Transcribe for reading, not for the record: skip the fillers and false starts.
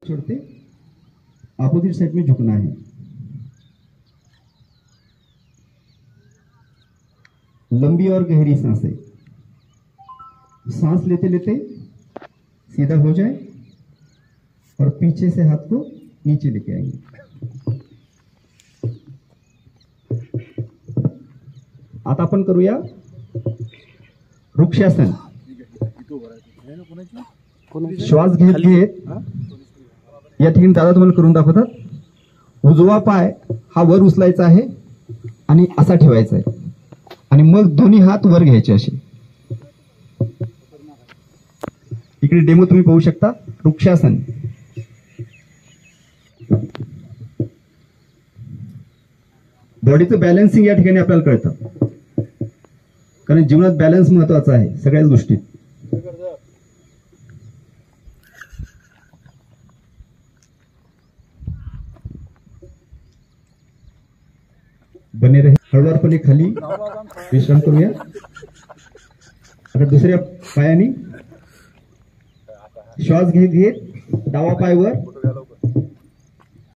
छोड़ते opposite side में झुकना है। लंबी और गहरी सांसें। सांस लेते लेते सीधा हो जाए और पीछे से हाथ को नीचे लेके आएंगे। आता आपण करूया वृक्षासन। श्वास घेत घेत या ठिकाणी दादा तुम्हाला करून दाखवतात। उजवा पाय हा वर उचलायचा आहे आणि असा ठेवायचा आहे आणि मग दोन्ही हात वर घ्यायचे असे। इकडे डेमो तुम्ही पाहू शकता वृक्षासन। बॉडीचं बॅलन्सिंग या ठिकाणी आपल्याला कळतं, कारण जीवनात बॅलन्स महत्वाचा आहे सगळ्याच गोष्टीत। बने रहे हळूवारपणे खाली विश्राम करूया। आता दुसऱ्या पायाने श्वास घेत घेत डावा पाय वर